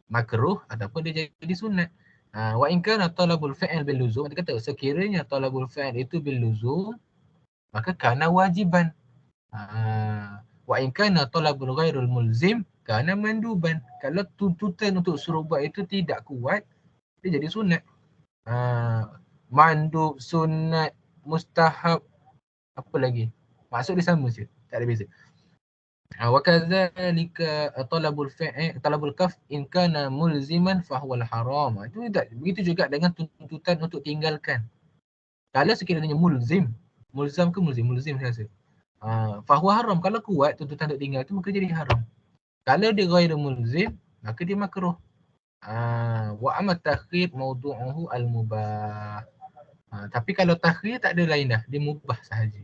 Speaker 1: makruh ataupun dia jadi sunat. Wa in kana talabul fi'l bil luzum, dia kata sekiranya talabul fi'l itu bil luzum, maka kana wajiban. Wa in kana talabul ghairul mulzim kana manduban. Kalau tuntutan untuk suruh buat itu tidak kuat, dia jadi sunat. Mandub, sunat, mustahab, apa lagi? Maksud dia sama je, tak ada beza. Wa kadzalika talabul fi'l, talabul kaf in kana mulziman fa huwal haram. Itu tidak begitu juga dengan tuntutan untuk tinggalkan. Kalau sekiranya mulzam ke mulzim saya rasa. Fa huwa haram, kalau kuat tuntutan untuk tinggal tu maka jadi haram. Kalau dia ghairu mulzim maka dia makruh. Wa amma takhir mawdu'uhu al-mubah. Tapi kalau takhir tak ada lain dah, dia mubah sahaja.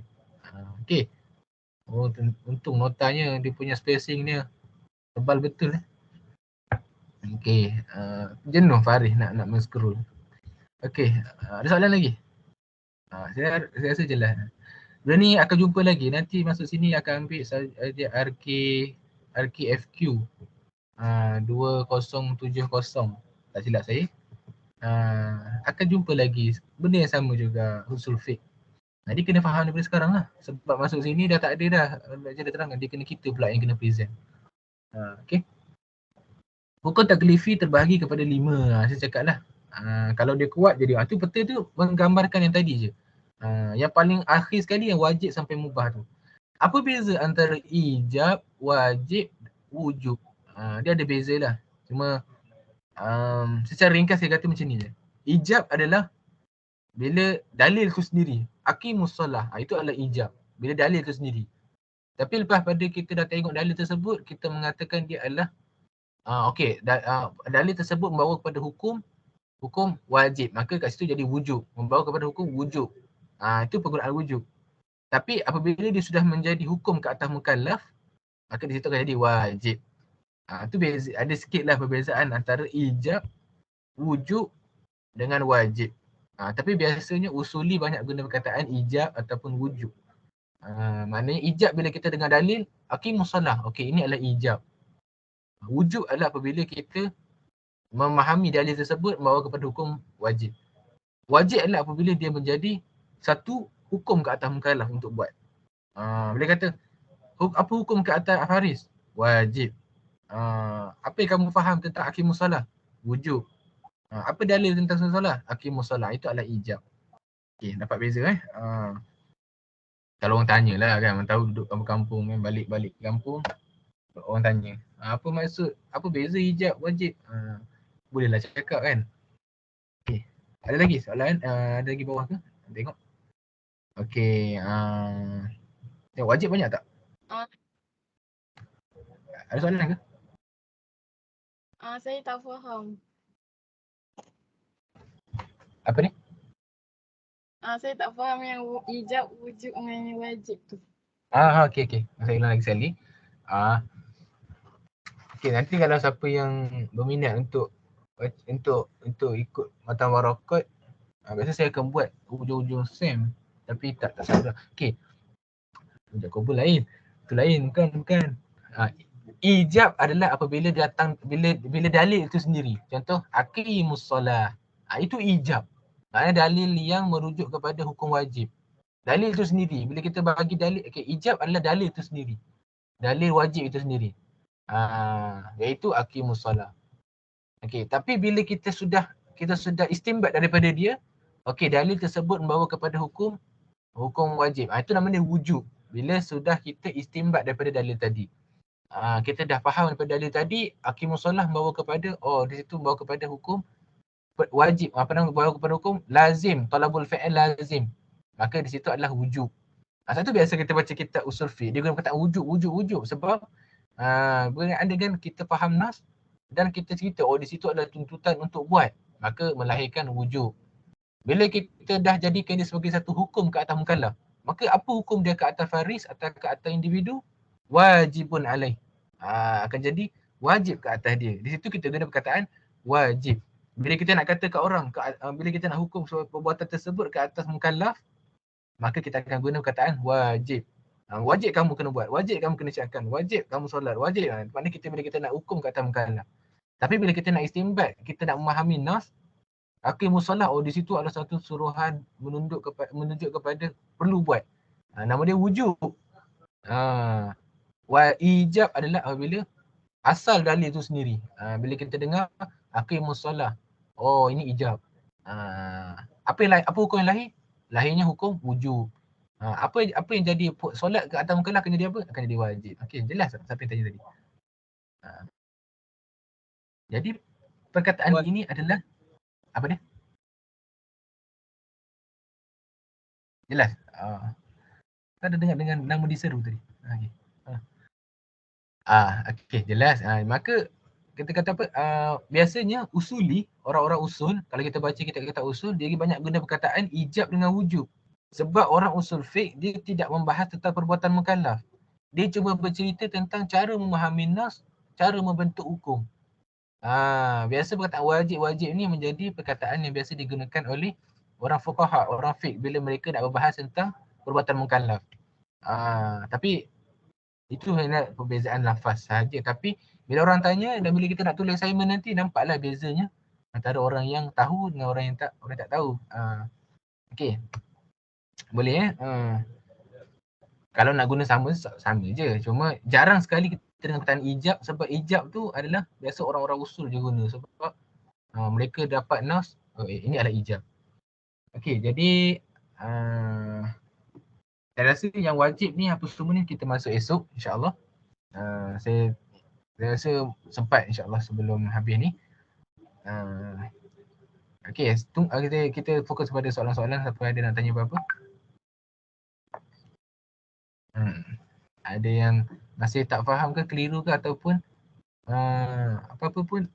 Speaker 1: Okey. Untung notanya dia punya spacing dia tebal betul. Okey. Jenuh Faris nak men-scroll. Okey. Ada soalan lagi? Saya rasa jelas. Benda ni akan jumpa lagi. Nanti masuk sini akan ambil saja RKFQ 2070, tak silap saya. Akan jumpa lagi benda yang sama juga, usul fiqh. Jadi kena faham daripada sekarang lah. Sebab masuk sini dah tak ada dah. Macam dia terangkan, dia kena kita pula yang kena present. Okay. Hukum taklifi terbahagi kepada 5. Saya cakap lah. Kalau dia kuat jadi, tu peta tu menggambarkan yang tadi je. Yang paling akhir sekali yang wajib sampai mubah tu. Apa beza antara ijab, wajib, wujub? Dia ada beza lah. Cuma Secara ringkas saya kata macam ni je. Ijab adalah bila dalil tu sendiri. Aqimus solah. Itu adalah ijab. Bila dalil tu sendiri. Tapi lepas pada kita dah tengok dalil tersebut, kita mengatakan dia adalah dalil tersebut membawa kepada hukum wajib. Maka kat situ jadi wujub. Membawa kepada hukum wujub. Itu penggunaan wujub. Tapi apabila dia sudah menjadi hukum ke atas mukallaf, maka di situ akan jadi wajib. Itu ada sikitlah perbezaan antara ijab, wujub dengan wajib. Tapi biasanya usuli banyak guna perkataan ijab ataupun wujub. Maknanya ijab bila kita dengar dalil, aqimus solah. Okey, ini adalah ijab. Wujub adalah apabila kita memahami dalil tersebut membawa kepada hukum wajib. Wajib adalah apabila dia menjadi satu hukum ke atas mukallaf untuk buat. Bila kata apa hukum ke atas Haris? Wajib. Apa yang kamu faham tentang aqimus solah? Wujub. Apa dalil tentang solah? Aqimus solah. Itu adalah ijab. Okey, dapat beza Kalau orang tanyalah kan, orang tahu duduk kampung-kampung kan, balik-balik kampung, orang tanya, apa maksud, apa beza ijab wajib? Bolehlah cakap kan. Okey, ada lagi soalan? Ada lagi bawah ke? Tengok. Okey, tengok wajib banyak tak? Ada soalan ke?
Speaker 4: Saya tak faham.
Speaker 1: Apa ni?
Speaker 4: Saya tak faham yang ijab, wujub dengan yang wajib tu.
Speaker 1: Okey. Saya ulang lagi sekali. Okey, nanti kalau siapa yang berminat untuk ikut matan warakat, biasa saya akan buat hujung-hujung SEM, tapi tak sabar. Okey. Hujung kubur lain. Itu lain, bukan. Ijab adalah apabila datang bila dalil itu sendiri. Contoh aqimus solah. Itu ijab. Maknanya dalil yang merujuk kepada hukum wajib. Dalil itu sendiri. Bila kita bagi dalil, ijab adalah dalil itu sendiri. Dalil wajib itu sendiri. Iaitu aqimus solah. Tapi bila kita sudah istinbat daripada dia, dalil tersebut membawa kepada hukum wajib. Itu namanya wujub. Bila sudah kita istinbat daripada dalil tadi. Kita dah faham daripada dalil tadi, aqimus solah membawa kepada, di situ membawa kepada hukum wajib. Membawa kepada hukum lazim, talabul fi'il lazim. Maka di situ adalah wujub. Satu biasa kita baca kitab usul fiqh, dia guna perkataan wujub. Sebab ada kan kita faham nas dan kita cerita, di situ adalah tuntutan untuk buat. Maka melahirkan wujub. Bila kita dah jadikan dia sebagai satu hukum ke atas mukallaf, maka apa hukum dia ke atas faris atau ke atas individu? Wajibun alaih. Akan jadi wajib ke atas dia. Di situ kita guna perkataan wajib. Bila kita nak kata ke orang, bila kita nak hukum perbuatan tersebut ke atas mukallaf, maka kita akan guna perkataan wajib. Wajib kamu kena buat, wajib kamu kena cakapkan, wajib kamu solat, wajib. Maknanya bila kita nak hukum ke atas mukallaf. Tapi bila kita nak istinbat, kita nak memahami nas, aqimus solah, di situ ada satu suruhan menunjuk kepada perlu buat. Nama dia wujub. Ijab adalah apabila asal dalil itu sendiri. Bila kita dengar aqimus solah, ini ijab. Apa hukum yang lahir? Lahirnya hukum wujub. Apa yang jadi solat ke atas mukallaf akan jadi apa? Akan jadi wajib. Okey, jelas tak siapa yang tanya tadi? Jadi perkataan ini adalah apa dia? Jelas? Kita ada dengar dengan nama diseru tadi. Okey, jelas. Maka kita kata apa? Biasanya usuli, orang-orang usul, kalau kita baca kitab-kitab usul, dia banyak guna perkataan ijab dengan wujub. Sebab orang usul fiqh, dia tidak membahas tentang perbuatan mukallaf. Dia cuma bercerita tentang cara memahami nas, cara membentuk hukum. Biasa perkataan wajib ni menjadi perkataan yang biasa digunakan oleh orang fuqaha, orang fiqh bila mereka nak berbahas tentang perbuatan mukallaf. Tapi itu hanya perbezaan lafaz sahaja. Tapi bila orang tanya dan bila kita nak tulis assignment nanti, nampaklah bezanya antara orang yang tahu dengan orang yang tak tahu. Okey. Boleh kalau nak guna sama je. Cuma jarang sekali kita dengan perkataan ijab, sebab ijab tu adalah biasa orang-orang usul je guna, sebab mereka dapat nas, ini adalah ijab. Okey, jadi saya rasa yang wajib ni apa semua ni kita masuk esok insya-Allah. Saya rasa sempat insya-Allah sebelum habis ni. Okey, kita fokus pada soalan-soalan. Siapa ada nak tanya apa-apa? Ada yang masih tak faham ke, keliru ke, ataupun apa-apa pun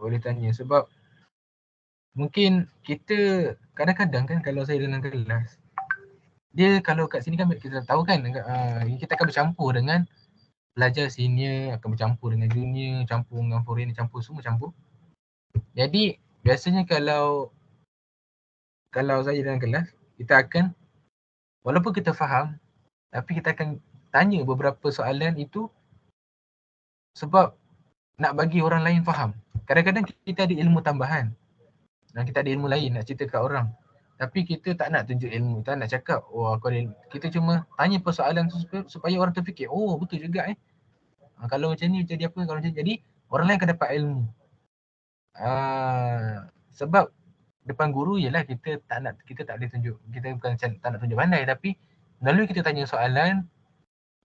Speaker 1: boleh tanya. Sebab mungkin kita kadang-kadang kan kalau saya dalam kelas, dia kalau kat sini kan kita tahu kan kita akan bercampur dengan pelajar senior, akan bercampur dengan junior, campur dengan foreigner, campur, semua campur. Jadi biasanya kalau saya dalam kelas, kita akan, walaupun kita faham, tapi kita akan tanya beberapa soalan itu sebab nak bagi orang lain faham. Kadang-kadang kita ada ilmu tambahan dan kita ada ilmu lain nak cerita kat orang. Tapi kita tak nak tunjuk ilmu, tak nak cakap, oh aku ada ilmu. Kita cuma tanya persoalan tu supaya orang terfikir, oh betul juga kalau macam ni jadi apa, kalau macam ni. Jadi orang lain akan dapat ilmu. Sebab depan guru ialah kita tak boleh tunjuk, kita bukan tak nak tunjuk pandai, tapi melalui kita tanya soalan,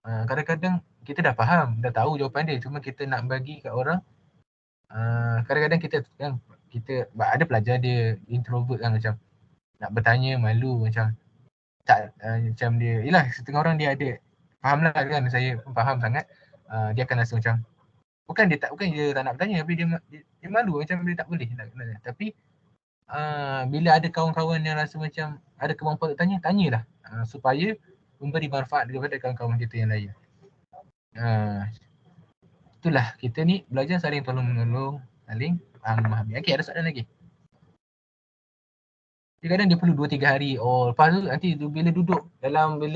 Speaker 1: kadang-kadang kita dah faham, dah tahu jawapan dia, cuma kita nak bagi kat orang. Kadang-kadang kita ada pelajar dia introvert kan, macam nak bertanya malu, macam tak macam dia, yelah setengah orang dia ada faham lah kan, saya pun faham sangat. Dia akan rasa macam bukan dia tak nak bertanya, tapi dia malu, macam dia tak boleh nak. Tapi bila ada kawan-kawan yang rasa macam ada kemampuan untuk tanya, tanyalah supaya memberi manfaat kepada kawan-kawan kita yang lain. Itulah, kita ni belajar saling tolong menolong, saling memahami. Okey, ada soalan lagi? Kadang-kadang dia perlu 2-3 hari. Lepas tu nanti bila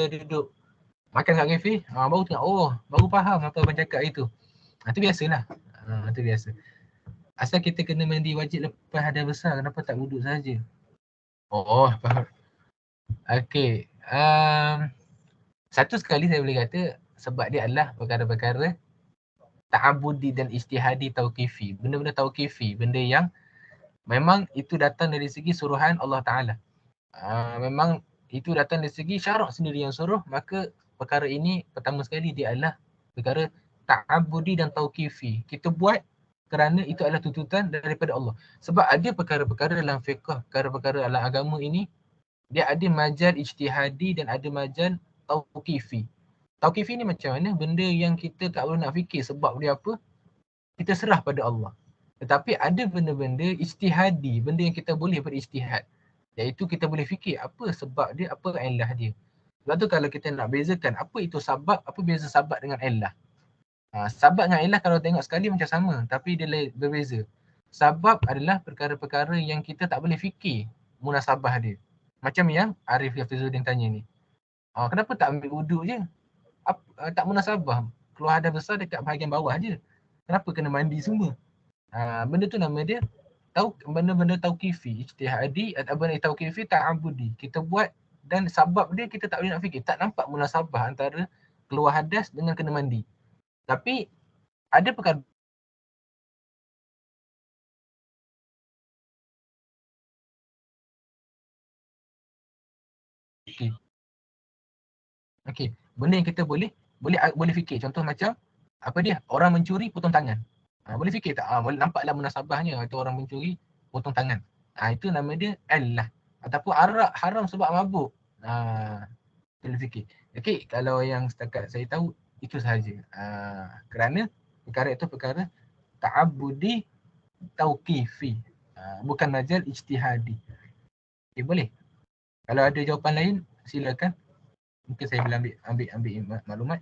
Speaker 1: duduk makan kat kafe, baru tengok, baru faham apa abang cakap itu. Itu biasalah. Itu biasa. Asal kita kena mandi wajib lepas hadas besar, kenapa tak wuduk saja? Faham. Okey. Satu sekali saya boleh kata sebab dia adalah perkara-perkara ta'abudi dan ijtihadi tauqifi. Benda-benda tauqifi, benda yang memang itu datang dari segi suruhan Allah Ta'ala. Memang itu datang dari segi syarak sendiri yang suruh, maka perkara ini pertama sekali dia adalah perkara ta'abudi dan tauqifi. Kita buat kerana itu adalah tuntutan daripada Allah. Sebab ada perkara-perkara dalam fiqh, perkara-perkara dalam agama ini, dia ada majal ijtihadi dan ada majal tauqifi. Tauqifi ni macam mana? Benda yang kita tak perlu nak fikir sebab dia apa, kita serah pada Allah. Tetapi ada benda-benda ijtihadi, benda yang kita boleh berijtihad. Iaitu kita boleh fikir apa sebab dia, apa illah dia. Sebab tu kalau kita nak bezakan apa itu sabab, apa beza sabab dengan illah. Sabab dengan illah kalau tengok sekali macam sama, tapi dia berbeza. Sabab adalah perkara-perkara yang kita tak boleh fikir munasabah dia. Macam yang Arif Yafizuddin tanya ni. Kenapa tak ambil wuduk je? Tak munasabah. Keluar hadas besar dekat bahagian bawah je. Kenapa kena mandi semua? Benda tu nama dia benda-benda tauqifi, ijtihadi, atau benda tauqifi ta'abudi. Kita buat dan sebab dia kita tak boleh nak fikir. Tak nampak munasabah antara keluar hadas dengan kena mandi. Tapi ada perkara Okey, benda yang kita boleh fikir. Contoh macam apa dia? Orang mencuri potong tangan. Boleh fikir tak? Boleh nampaklah munasabahnya itu orang mencuri potong tangan. Itu nama dia illah. Ataupun arak haram sebab mabuk. Boleh fikir. Okey, kalau yang setakat saya tahu itu sahaja. Kerana perkara itu perkara ta'abudi tauqifi. Bukan majal ijtihadi. Okay, boleh? Kalau ada jawapan lain, silakan. Mungkin saya boleh ambil maklumat.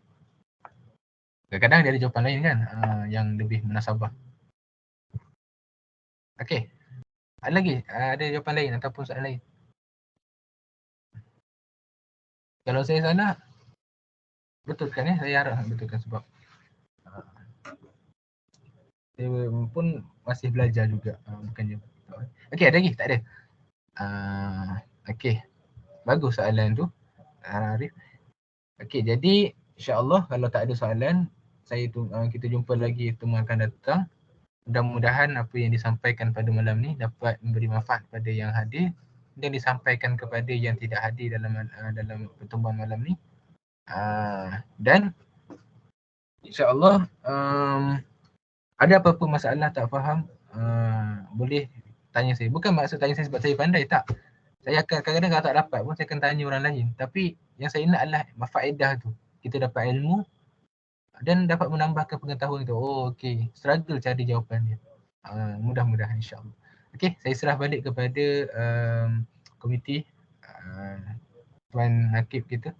Speaker 1: Kadang-kadang dia ada jawapan lain kan, yang lebih munasabah. Okey. Ada lagi? Ada jawapan lain ataupun soalan lain? Kalau saya salah, betulkan ya. Saya harap betulkan sebab saya pun masih belajar juga. Bukannya. Okey, ada lagi? Tak ada? Okey. Bagus soalan tu, Arif. Okey, jadi insya-Allah kalau tak ada soalan, kita jumpa lagi pertemuan akan datang. Mudah-mudahan apa yang disampaikan pada malam ni dapat memberi manfaat kepada yang hadir dan disampaikan kepada yang tidak hadir dalam pertemuan malam ni. Dan insya-Allah ada apa-apa masalah tak faham, boleh tanya saya. Bukan maksud tanya saya sebab saya pandai, tak. Saya akan kadang-kadang kalau tak dapat pun saya akan tanya orang lain. Tapi yang saya nak adalah faedah tu. Kita dapat ilmu dan dapat menambahkan pengetahuan tu. Oh okey, struggle cari jawapan dia. Mudah-mudahan insya-Allah. Okey, saya serah balik kepada komiti Tuan Hakib kita.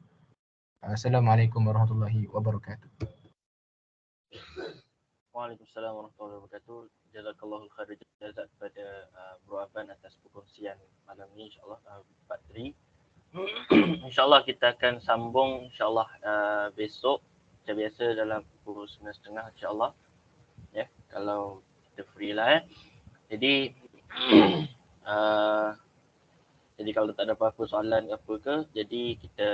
Speaker 1: Assalamualaikum warahmatullahi wabarakatuh.
Speaker 3: Waalaikumsalam warahmatullahi wabarakatuh. Jazakallahu khair jazak kepada Bro Aban atas perkongsian malam ni, insya-Allah Pak Tri. InsyaAllah kita akan sambung insyaAllah besok macam biasa dalam pukul 9.30 insyaAllah. Ya, kalau kita free lah. Jadi jadi kalau tak ada apa-apa soalan apa ke, jadi kita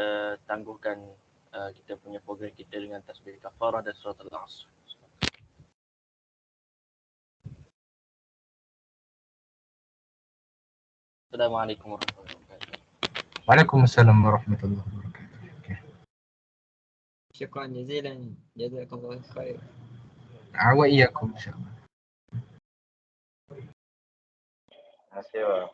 Speaker 3: tangguhkan kita punya program kita dengan tasbih kafarah dan surat Al-Asr. Assalamualaikum warahmatullahi wabarakatuh.
Speaker 1: Waalaikumsalam warahmatullahi wabarakatuh. Okay.
Speaker 5: Syukran jazilan. Jazakallahu khair.
Speaker 1: Wa iyyakum insya-Allah.
Speaker 2: Terima kasih.